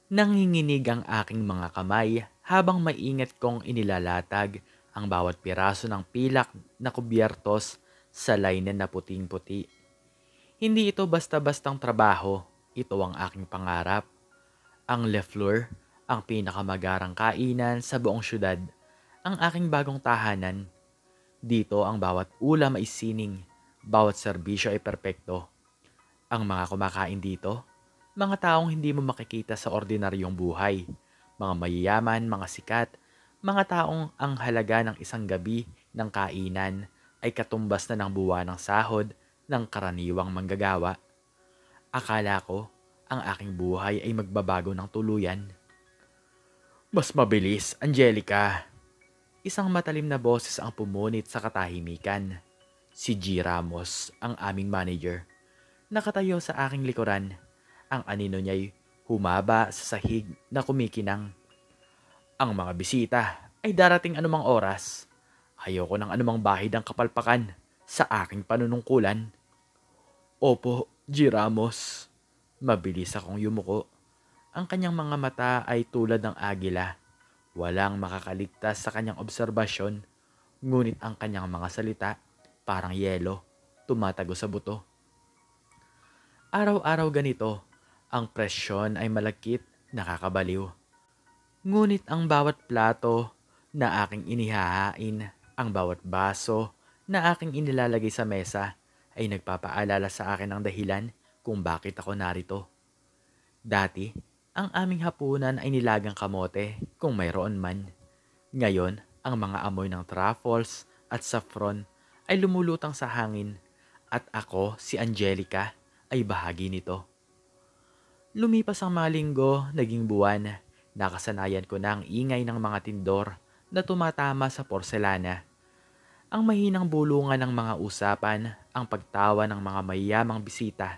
Nanginginig ang aking mga kamay habang maingat kong inilalatag ang bawat piraso ng pilak na kubyertos sa linen na puting-puti. Hindi ito basta-bastang trabaho, ito ang aking pangarap. Ang Le Fleur, ang pinakamagarang kainan sa buong syudad, ang aking bagong tahanan. Dito ang bawat ulam ay sining, bawat serbisyo ay perpekto. Ang mga kumakain dito, mga taong hindi mo makikita sa ordinaryong buhay. Mga mayayaman, mga sikat, mga taong ang halaga ng isang gabi ng kainan ay katumbas na ng buwan ng sahod ng karaniwang manggagawa. Akala ko, ang aking buhay ay magbabago ng tuluyan. Mas mabilis, Angelica. Isang matalim na boses ang pumunit sa katahimikan. Si G. Ramos, ang aming manager. Nakatayo sa aking likuran. Ang anino niya'y humaba sa sahig na kumikinang. Ang mga bisita ay darating anumang oras. Ayoko ng anumang bahid ang kapalpakan sa aking panunungkulan. Opo, G. Ramos. Mabilis akong yumuko. Ang kanyang mga mata ay tulad ng agila. Walang makakaligtas sa kanyang obserbasyon, ngunit ang kanyang mga salita, parang yelo, tumatago sa buto. Araw-araw ganito, ang presyon ay malagkit, nakakabaliw. Ngunit ang bawat plato na aking inihahain, ang bawat baso na aking inilalagay sa mesa, ay nagpapaalala sa akin ng dahilan kung bakit ako narito. Dati, ang aming hapunan ay nilagang kamote kung mayroon man. Ngayon, ang mga amoy ng truffles at saffron ay lumulutang sa hangin at ako, si Angelica, ay bahagi nito. Lumipas ang mga linggo, naging buwan, nakasanayan ko na ang ingay ng mga tindor na tumatama sa porselana. Ang mahinang bulungan ng mga usapan, ang pagtawa ng mga mayayamang bisita.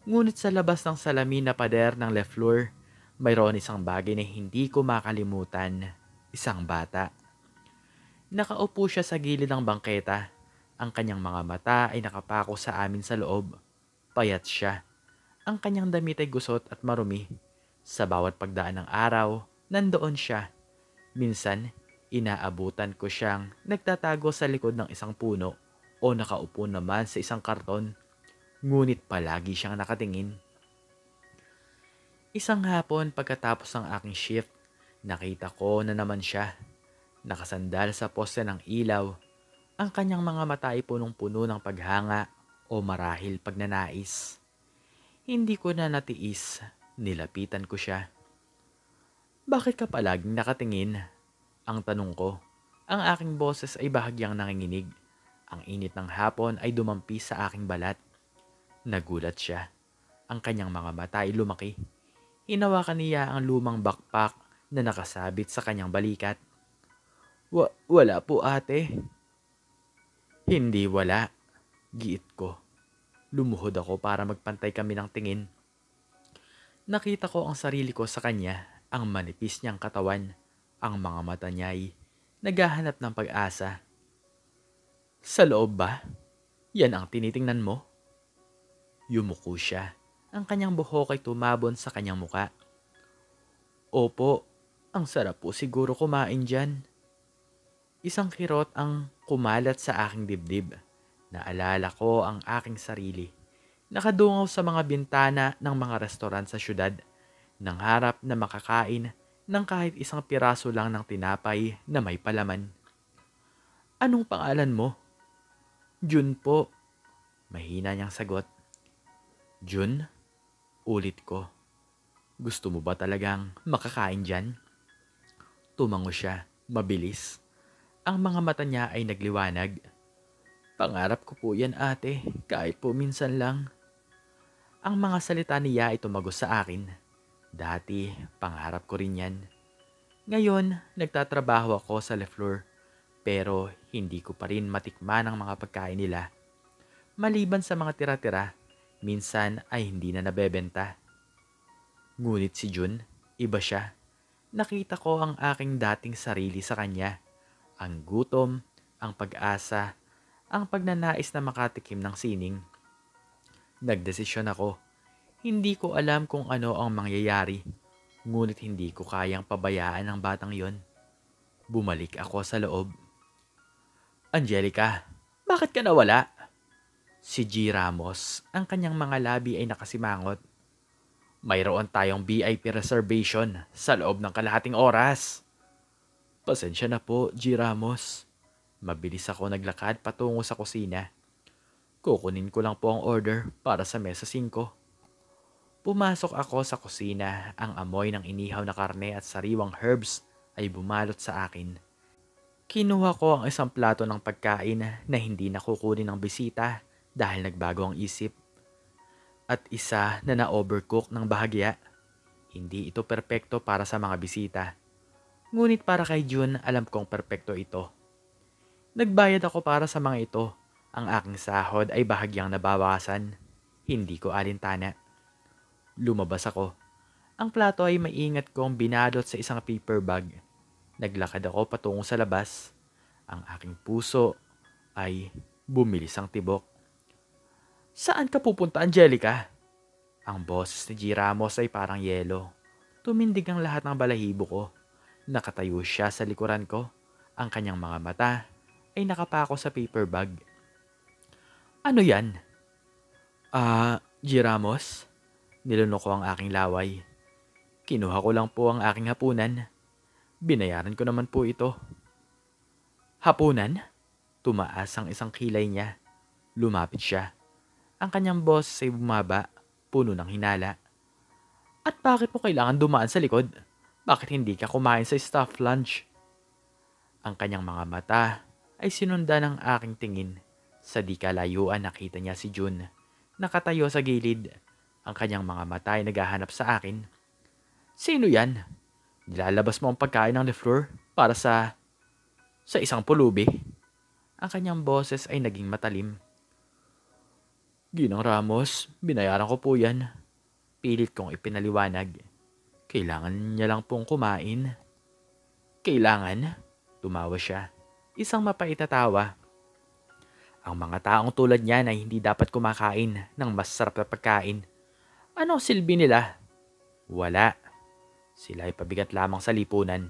Ngunit sa labas ng salamin na pader ng Le Fleur, mayroon isang bagay na hindi ko makalimutan. Isang bata. Nakaupo siya sa gilid ng bangketa. Ang kanyang mga mata ay nakapako sa amin sa loob. Payat siya. Ang kanyang damit ay gusot at marumi. Sa bawat pagdaan ng araw, nandoon siya. Minsan, inaabutan ko siyang nagtatago sa likod ng isang puno o nakaupo naman sa isang karton. Ngunit palagi siyang nakatingin. Isang hapon pagkatapos ng aking shift, nakita ko na naman siya. Nakasandal sa poste ng ilaw. Ang kanyang mga mata ay punong-puno ng paghanga o marahil pagnanais. Hindi ko na natiis. Nilapitan ko siya. Bakit ka palaging nakatingin? Ang tanong ko. Ang aking boses ay bahagyang nanginginig. Ang init ng hapon ay dumampi sa aking balat. Nagulat siya. Ang kanyang mga mata ay lumaki. Hinawakan niya ang lumang backpack na nakasabit sa kanyang balikat. Wala po ate. Hindi wala. Giit ko. Lumuhod ako para magpantay kami ng tingin. Nakita ko ang sarili ko sa kanya, ang manipis niyang katawan, ang mga mata niya ay naghahanap ng pag-asa. Sa loob ba? Yan ang tinitingnan mo? Yumuko siya. Ang kanyang buhok ay tumabon sa kanyang muka. Opo, ang sarap po siguro kumain dyan. Isang kirot ang kumalat sa aking dibdib. Naalala ko ang aking sarili. Nakadungaw sa mga bintana ng mga restoran sa syudad. Nang harap na makakain ng kahit isang piraso lang ng tinapay na may palaman. Anong pangalan mo? Jun po. Mahina niyang sagot. Jun? Ulit ko. Gusto mo ba talagang makakain dyan? Tumango siya, mabilis. Ang mga mata niya ay nagliwanag. Pangarap ko po yan ate, kahit po minsan lang. Ang mga salita niya ay tumagos sa akin. Dati, pangarap ko rin yan. Ngayon, nagtatrabaho ako sa Le Fleur, pero hindi ko pa rin matikman ang mga pagkain nila. Maliban sa mga tira-tira, minsan ay hindi na nabebenta. Ngunit si Jun, iba siya. Nakita ko ang aking dating sarili sa kanya. Ang gutom, ang pag-asa, ang pagnanais na makatikim ng sining. Nagdesisyon ako. Hindi ko alam kung ano ang mangyayari. Ngunit hindi ko kayang pabayaan ang batang yon. Bumalik ako sa loob. Angelica, bakit ka nawala? Si G. Ramos, ang kanyang mga labi ay nakasimangot. Mayroon tayong VIP reservation sa loob ng kalahating oras. Pasensya na po, G. Ramos. Mabilis ako naglakad patungo sa kusina. Kukunin ko lang po ang order para sa mesa 5. Pumasok ako sa kusina, ang amoy ng inihaw na karne at sariwang herbs ay bumalot sa akin. Kinuha ko ang isang plato ng pagkain na hindi nakukunin ng bisita dahil nagbago ang isip. At isa na na-overcook ng bahagya. Hindi ito perpekto para sa mga bisita. Ngunit para kay June, alam kong perpekto ito. Nagbayad ako para sa mga ito. Ang aking sahod ay bahagyang nabawasan. Hindi ko alintana. Lumabas ako. Ang plato ay maingat kong binalot sa isang paper bag. Naglakad ako patungo sa labas. Ang aking puso ay bumilis ang tibok. Saan ka pupunta, Angelica? Ang boses ni G. Ramos ay parang yelo. Tumindig ang lahat ng balahibo ko. Nakatayo siya sa likuran ko. Ang kanyang mga mata ay nakapako sa paper bag. Ano yan? G. Ramos? Nilunok ko ang aking laway. Kinuha ko lang po ang aking hapunan. Binayaran ko naman po ito. Hapunan? Tumaas ang isang kilay niya. Lumapit siya. Ang kanyang boses ay bumaba, puno ng hinala. At bakit mo kailangan dumaan sa likod? Bakit hindi ka kumain sa staff lunch? Ang kanyang mga mata ay sinundan ng aking tingin. Sa di kalayuan nakita niya si June. Nakatayo sa gilid. Ang kanyang mga mata ay naghahanap sa akin. Sino yan? Nilalabas mo ang pagkain ng LeFleur para sa isang pulubi? Ang kanyang boses ay naging matalim. Ginang Ramos, binayaran ko po yan. Pilit kong ipinaliwanag. Kailangan niya lang pong kumain. Kailangan? Tumawa siya. Isang mapait na tawa. Ang mga taong tulad niyan ay hindi dapat kumakain ng masarap na pagkain. Ano ang silbi nila? Wala. Sila ay pabigat lamang sa lipunan.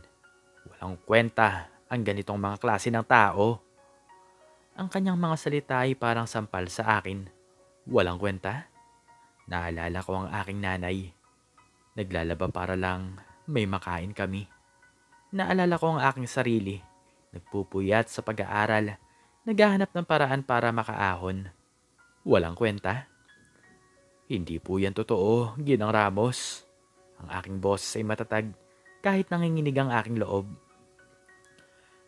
Walang kwenta ang ganitong mga klase ng tao. Ang kanyang mga salita ay parang sampal sa akin. Walang kwenta? Naalala ko ang aking nanay. Naglalaba para lang may makain kami. Naalala ko ang aking sarili. Nagpupuyat sa pag-aaral. Naghahanap ng paraan para makaahon. Walang kwenta? Hindi po yan totoo, Ginang Ramos. Ang aking boses ay matatag kahit nanginginig ang aking loob.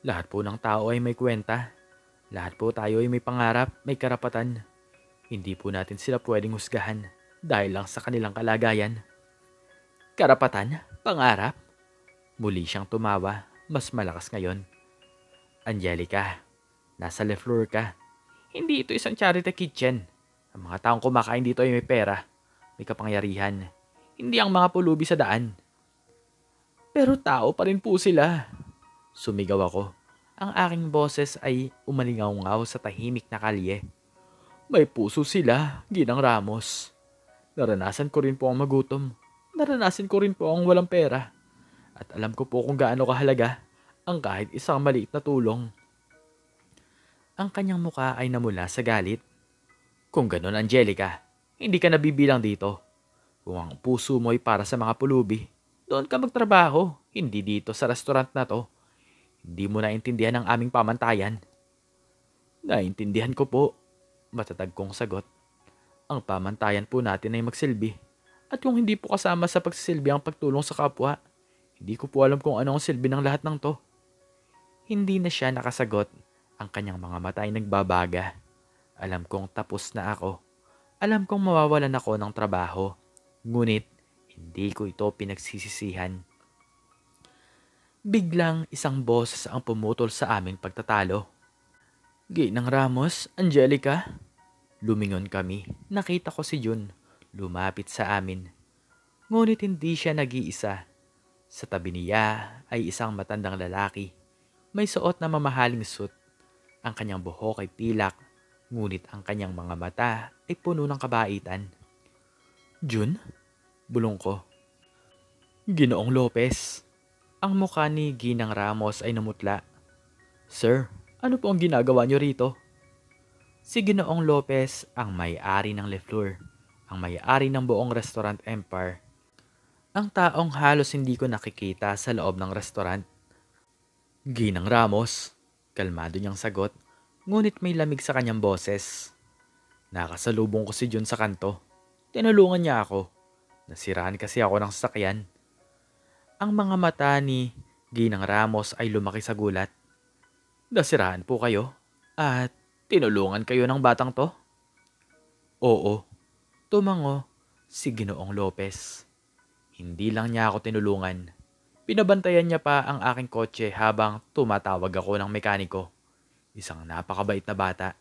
Lahat po ng tao ay may kwenta. Lahat po tayo ay may pangarap, may karapatan. Hindi po natin sila pwedeng husgahan dahil lang sa kanilang kalagayan. Karapatan? Pangarap? Muli siyang tumawa, mas malakas ngayon. Angelica, nasa LeFleur ka. Hindi ito isang charity kitchen. Ang mga taong kumakain dito ay may pera, may kapangyarihan. Hindi ang mga pulubi sa daan. Pero tao pa rin po sila. Sumigaw ako. Ang aking boses ay umalingaw-ngaw sa tahimik na kalye. May puso sila, Ginang Ramos. Naranasan ko rin po ang magutom. Naranasan ko rin po ang walang pera. At alam ko po kung gaano kahalaga ang kahit isang maliit na tulong. Ang kanyang muka ay namula sa galit. Kung ganon, Angelica, hindi ka nabibilang dito. Kung ang puso mo ay para sa mga pulubi, doon ka magtrabaho, hindi dito sa restaurant na to. Hindi mo naintindihan ang aming pamantayan. Naintindihan ko po. Matatag kong sagot. Ang pamantayan po natin ay magsilbi. At kung hindi po kasama sa pagsisilbi ang pagtulong sa kapwa, hindi ko po alam kung ano ang silbi ng lahat ng to. Hindi na siya nakasagot. Ang kanyang mga mata ay nagbabaga. Alam kong tapos na ako. Alam kong mawawalan ako ng trabaho. Ngunit, hindi ko ito pinagsisisihan. Biglang isang boses ang pumutol sa aming pagtatalo. Ginang Ramos, Angelica? Lumingon kami. Nakita ko si June. Lumapit sa amin. Ngunit hindi siya nag-iisa. Sa tabi niya ay isang matandang lalaki. May suot na mamahaling suit. Ang kanyang buhok ay pilak. Ngunit ang kanyang mga mata ay puno ng kabaitan. June? Bulong ko. Ginoong Lopez. Ang mukha ni Ginang Ramos ay namutla. Sir, ano po ang ginagawa niyo rito? Si Ginoong Lopez ang may-ari ng Le Fleur, ang may-ari ng buong Restaurant Empire. Ang taong halos hindi ko nakikita sa loob ng restaurant. Ginang Ramos, kalmado niyang sagot, ngunit may lamig sa kanyang boses. Nakasalubong ko si Jun sa kanto. Tinulungan niya ako. Nasiraan kasi ako ng sasakyan. Ang mga mata ni Ginang Ramos ay lumaki sa gulat. Nasiraan po kayo? At tinulungan kayo ng batang to? Oo, tumango si Ginoong Lopez. Hindi lang niya ako tinulungan. Pinabantayan niya pa ang aking kotse habang tumatawag ako ng mekaniko. Isang napakabait na bata.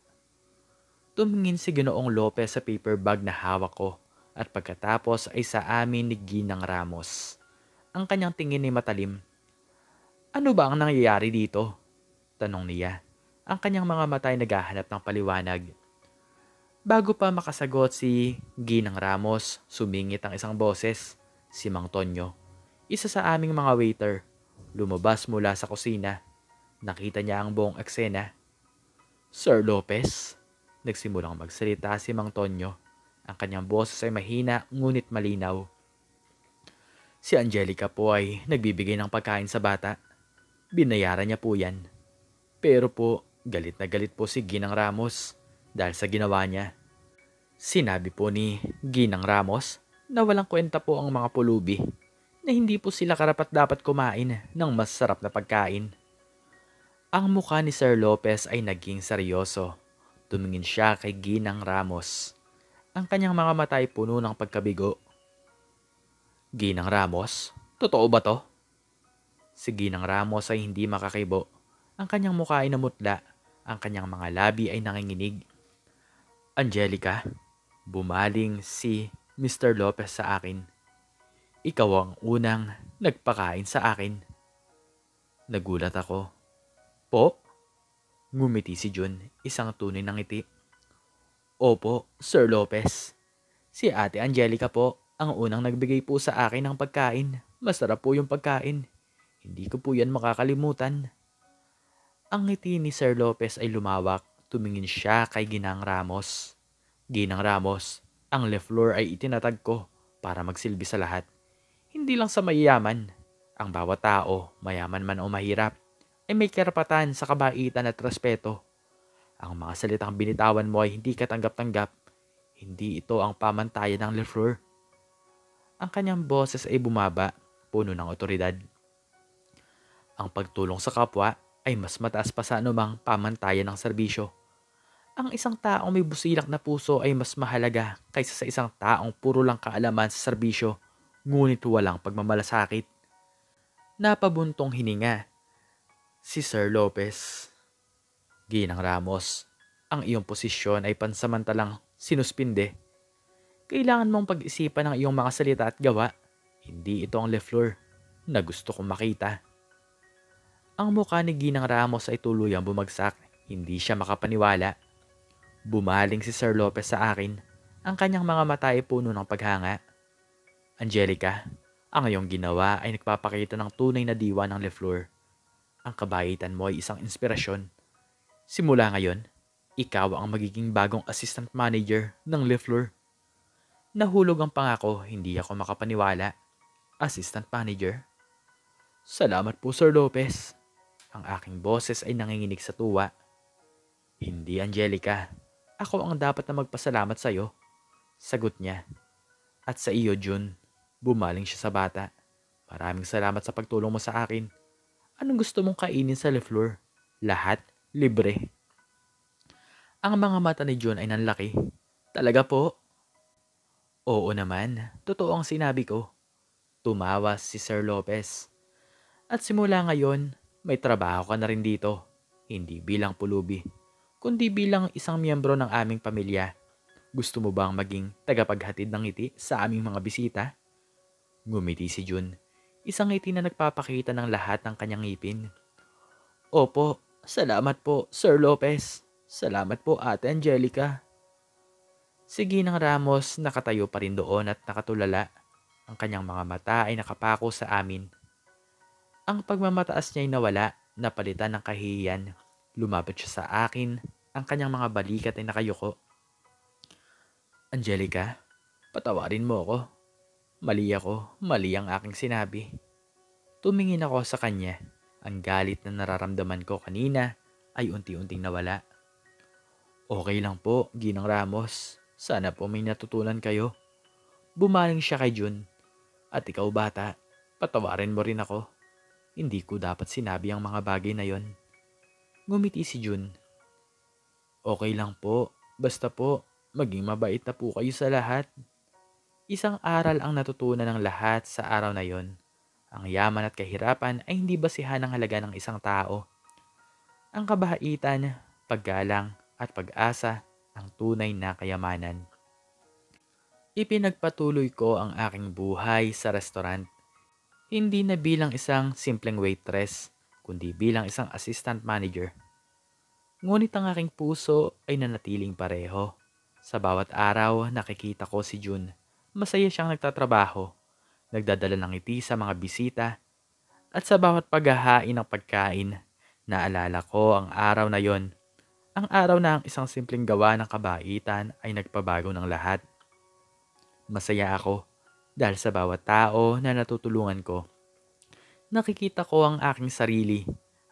Tumingin si Ginoong Lopez sa paper bag na hawak ko at pagkatapos ay sa amin ni Ginang Ramos. Ang kanyang tingin ay matalim. Ano ba ang nangyayari dito? Tanong niya. Ang kanyang mga mata ay naghahanap ng paliwanag. Bago pa makasagot si Ginang Ramos, sumingit ang isang boses, si Mang Tonyo. Isa sa aming mga waiter, lumabas mula sa kusina. Nakita niya ang buong eksena. Sir Lopez, nagsimulang magsalita si Mang Tonyo. Ang kanyang boses ay mahina ngunit malinaw. Si Angelica po ay nagbibigay ng pagkain sa bata. Binayaran niya po yan. Pero po, galit na galit po si Ginang Ramos dahil sa ginawa niya. Sinabi po ni Ginang Ramos na walang kwenta po ang mga pulubi, na hindi po sila karapat-dapat kumain ng masarap na pagkain. Ang mukha ni Sir Lopez ay naging seryoso. Tumingin siya kay Ginang Ramos. Ang kanyang mga mata ay puno ng pagkabigo. Ginang Ramos, totoo ba to? Si Ginang Ramos ay hindi makakibo. Ang kanyang mukha ay namutla. Ang kanyang mga labi ay nanginginig. Angelica, bumaling si Mr. Lopez sa akin. Ikaw ang unang nagpakain sa akin. Nagulat ako. Po? Ngumiti si Jun, isang tunay ng ngiti. Opo, Sir Lopez. Si Ate Angelica po ang unang nagbigay po sa akin ng pagkain. Masarap po yung pagkain. Hindi ko po yan makakalimutan. Ang ngiti ni Sir Lopez ay lumawak. Tumingin siya kay Ginang Ramos. Ginang Ramos, ang Le Fleur ay itinatag ko para magsilbi sa lahat. Hindi lang sa mayayaman. Ang bawat tao, mayaman man o mahirap, ay may karapatan sa kabaitan at respeto. Ang mga salitang binitawan mo ay hindi katanggap-tanggap. Hindi ito ang pamantayan ng Le Fleur. Ang kanyang boses ay bumaba, puno ng otoridad. Ang pagtulong sa kapwa ay mas mataas pa sa anumang pamantayan ng serbisyo. Ang isang taong may busilak na puso ay mas mahalaga kaysa sa isang taong puro lang kaalaman sa serbisyo, ngunit walang pagmamalasakit. Napabuntong hininga si Sir Lopez. Ginang Ramos, ang iyong posisyon ay pansamantalang sinuspinde. Kailangan mong pag-isipan ang iyong mga salita at gawa. Hindi ito ang Le Fleur na gusto kong makita. Ang mukha ni Ginang Ramos ay tuluyang bumagsak. Hindi siya makapaniwala. Bumaling si Sir Lopez sa akin. Ang kanyang mga mata ay puno ng paghanga. Angelica, ang iyong ginawa ay nagpapakita ng tunay na diwa ng Le Fleur. Ang kabaitan mo ay isang inspirasyon. Simula ngayon, ikaw ang magiging bagong assistant manager ng Le Fleur. Nahulog ang pangako, hindi ako makapaniwala. Assistant manager? Salamat po, Sir Lopez. Ang aking boses ay nanginginig sa tuwa. Hindi, Angelica. Ako ang dapat na magpasalamat sa iyo. Sagot niya. At sa iyo, Jun. Bumaling siya sa bata. Maraming salamat sa pagtulong mo sa akin. Anong gusto mong kainin sa Le Fleur? Lahat? Libre. Ang mga mata ni Jun ay nanlaki. Talaga po? Oo naman. Totoo ang sinabi ko. Tumawa si Sir Lopez. At simula ngayon, may trabaho ka na rin dito. Hindi bilang pulubi, kundi bilang isang miyembro ng aming pamilya. Gusto mo bang maging tagapaghatid ng ngiti sa aming mga bisita? Ngumiti si Jun. Isang ngiti na nagpapakita ng lahat ng kanyang ngipin. Opo, salamat po, Sir Lopez. Salamat po, Ate Angelica. Si Ginang Ramos nakatayo pa rin doon at nakatulala. Ang kanyang mga mata ay nakapako sa amin. Ang pagmamataas niya ay nawala, napalitan ng kahihiyan. Lumapit siya sa akin, ang kanyang mga balikat ay nakayuko. Angelica, patawarin mo ako. Mali ang aking sinabi. Tumingin ako sa kanya. Ang galit na nararamdaman ko kanina ay unti-unting nawala. Okay lang po, Ginang Ramos. Sana po may natutunan kayo. Bumaling siya kay Jun. At ikaw bata, patawarin mo rin ako. Hindi ko dapat sinabi ang mga bagay na yon. Ngumiti si Jun. Okay lang po, basta po, maging mabait na po kayo sa lahat. Isang aral ang natutunan ng lahat sa araw na yon. Ang yaman at kahirapan ay hindi basihan ng halaga ng isang tao. Ang kabahaitan, paggalang at pag-asa ang tunay na kayamanan. Ipinagpatuloy ko ang aking buhay sa restaurant. Hindi na bilang isang simpleng waitress, kundi bilang isang assistant manager. Ngunit ang aking puso ay nanatiling pareho. Sa bawat araw nakikita ko si Jun. Masaya siyang nagtatrabaho, nagdadala ng ngiti sa mga bisita, at sa bawat paghahain ng pagkain, naalala ko ang araw na yon. Ang araw na ang isang simpleng gawa ng kabaitan ay nagpabago ng lahat. Masaya ako dahil sa bawat tao na natutulungan ko. Nakikita ko ang aking sarili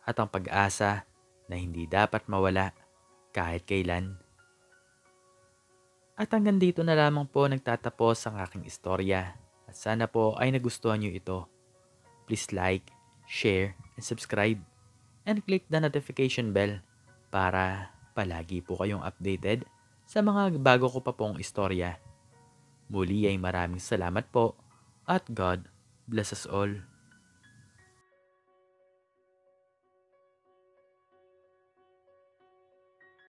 at ang pag-asa na hindi dapat mawala kahit kailan. At hanggang dito na lamang po nagtatapos ang aking istorya. At sana po ay nagustuhan niyo ito. Please like, share, and subscribe. And click the notification bell para palagi po kayong updated sa mga bago ko pa pong istorya. Muli ay maraming salamat po at God bless us all.